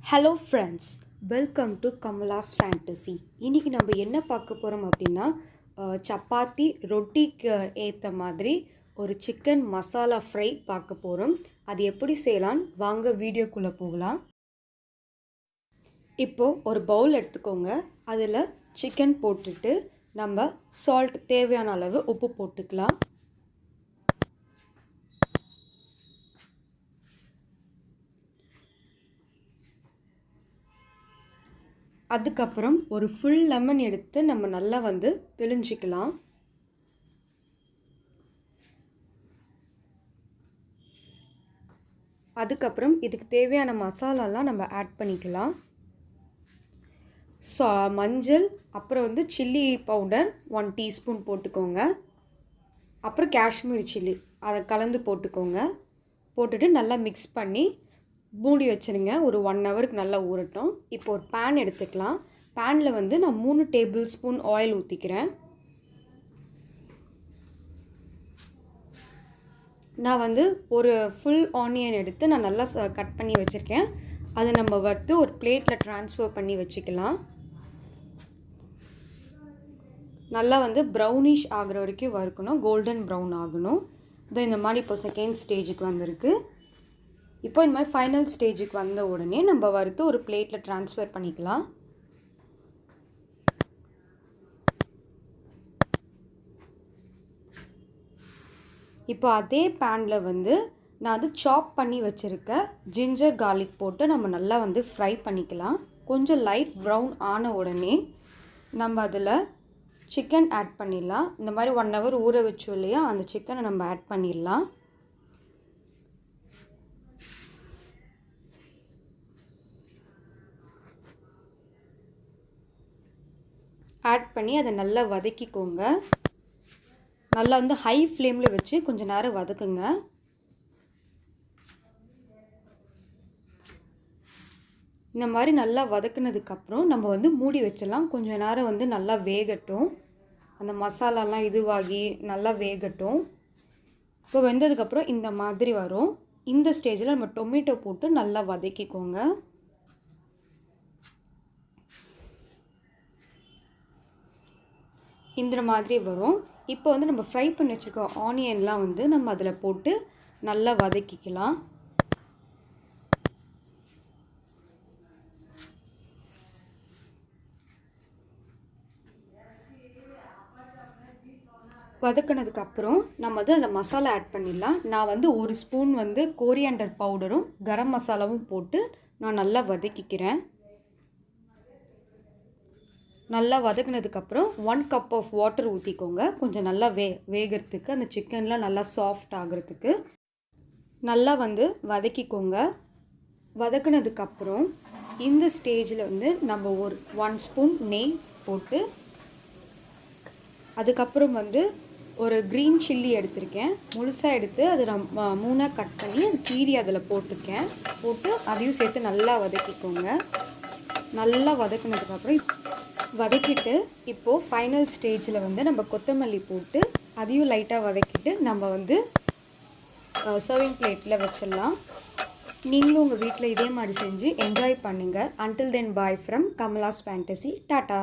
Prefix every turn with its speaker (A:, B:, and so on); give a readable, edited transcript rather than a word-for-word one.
A: Hello friends, welcome to Kamala's fantasy. இன்றைக்கி நம்ம என்ன பார்க்க போகிறோம் அப்படின்னா, சப்பாத்தி ரொட்டிக்கு ஏற்ற மாதிரி ஒரு சிக்கன் மசாலா ஃப்ரை பார்க்க போகிறோம். அது எப்படி செய்யலான்னு வாங்க வீடியோக்குள்ளே போகலாம். இப்போது ஒரு பவுல் எடுத்துக்கோங்க. அதில் சிக்கன் போட்டுட்டு நம்ம சால்ட் தேவையான அளவு உப்பு போட்டுக்கலாம். அதுக்கப்புறம் ஒரு ஃபுல் லெமன் எடுத்து நம்ம நல்லா பிழிஞ்சிக்கலாம். அதுக்கப்புறம் இதுக்கு தேவையான மசாலாலாம் நம்ம ஆட் பண்ணிக்கலாம். மஞ்சள், அப்புறம் சில்லி பவுடர் 1 டீஸ்பூன் போட்டுக்கோங்க. அப்புறம் காஷ்மீர் சில்லி அதை கலந்து போட்டுக்கோங்க. போட்டுட்டு நல்லா மிக்ஸ் பண்ணி மூடி வச்சுருங்க. ஒரு 1 ஹவருக்கு நல்லா ஊறட்டும். இப்போ ஒரு பேன் எடுத்துக்கலாம். பேனில் நான் 3 டேபிள் ஸ்பூன் ஆயில் ஊற்றிக்கிறேன். நான் ஒரு ஃபுல் ஆனியன் எடுத்து நான் நல்லா கட் பண்ணி வச்சுருக்கேன். அதை நம்ம ஒரு பிளேட்டில் ட்ரான்ஸ்ஃபர் பண்ணி வச்சுக்கலாம். நல்லா ப்ரௌனிஷ் ஆகிற வரைக்கும் வறுக்கணும். கோல்டன் ப்ரௌன் ஆகணும். இந்த மாதிரி இப்போ செகண்ட் ஸ்டேஜுக்கு வந்திருக்கு. இப்போ இந்த மாதிரி ஃபைனல் ஸ்டேஜுக்கு வந்த உடனே நம்ம வறுத்து ஒரு பிளேட்டில் ட்ரான்ஸ்ஃபர் பண்ணிக்கலாம். இப்போ அதே பேனில் நான் சாப் பண்ணி வச்சுருக்க ஜிஞ்சர் கார்லிக் போட்டு நம்ம நல்லா ஃப்ரை பண்ணிக்கலாம். கொஞ்சம் லைட் ப்ரௌன் ஆன உடனே நம்ம அதில் சிக்கன் ஆட் பண்ணிடலாம். இந்த மாதிரி 1 ஹவர் ஊற வச்சோம் இல்லையா, அந்த சிக்கனை நம்ம ஆட் பண்ணிடலாம். ஆட் பண்ணி அதை நல்லா வதக்கிக்கோங்க. நல்லா ஹை ஃப்ளேமில் வச்சு கொஞ்சம் நேரம் வதக்குங்க. இந்த மாதிரி நல்லா வதக்குனதுக்கப்புறம் நம்ம மூடி வச்சிடலாம். கொஞ்சம் நேரம் நல்லா வேகட்டும். அந்த மசாலாலாம் இதுவாகி நல்லா வேகட்டும். இப்போ வெந்ததுக்கப்புறம் இந்த மாதிரி வரும். இந்த ஸ்டேஜில் நம்ம டொமேட்டோ போட்டு நல்லா வதக்கிக்கோங்க. இந்த மாதிரி வரும். இப்போ நம்ம ஃப்ரை பண்ணி வச்சுருக்க ஆனியன்லாம் நம்ம அதில் போட்டு நல்லா வதக்கிக்கலாம். வதக்கினதுக்கப்புறம் நம்ம அந்த மசாலா ஆட் பண்ணிடலாம். நான் 1 ஸ்பூன் கோரியாண்டர் பவுடரும் கரம் மசாலாவும் போட்டு நான் நல்லா வதக்கிக்கிறேன். நல்லா வதக்கினதுக்கப்புறம் 1 கப் ஆஃப் வாட்டர் ஊற்றிக்கோங்க. கொஞ்சம் நல்லா வேகிறதுக்கு, அந்த சிக்கன்லாம் நல்லா சாஃப்ட் ஆகிறதுக்கு நல்லா வதக்கிக்கோங்க. வதக்கினதுக்கப்புறம் இந்த ஸ்டேஜில் நம்ம ஒரு 1 ஸ்பூன் நெய் போட்டு, அதுக்கப்புறம் ஒரு க்ரீன் சில்லி எடுத்திருக்கேன். முழுசாக எடுத்து அதை நான் 3ஆக கட் பண்ணி அது கீரி அதில் போட்டிருக்கேன். போட்டு அதையும் சேர்த்து நல்லா வதக்கிக்கோங்க. நல்லா வதக்கினதுக்கப்புறம் வதக்கிட்டு இப்போது ஃபைனல் ஸ்டேஜில் நம்ம கொத்தமல்லி போட்டு அதையும் லைட்டாக வதக்கிட்டு நம்ம சர்விங் பிளேட்டில் வச்சிடலாம். நீங்களும் உங்கள் வீட்டில் இதே மாதிரி செஞ்சு என்ஜாய் பண்ணுங்கள். Until then bye from Kamala's fantasy. Tata.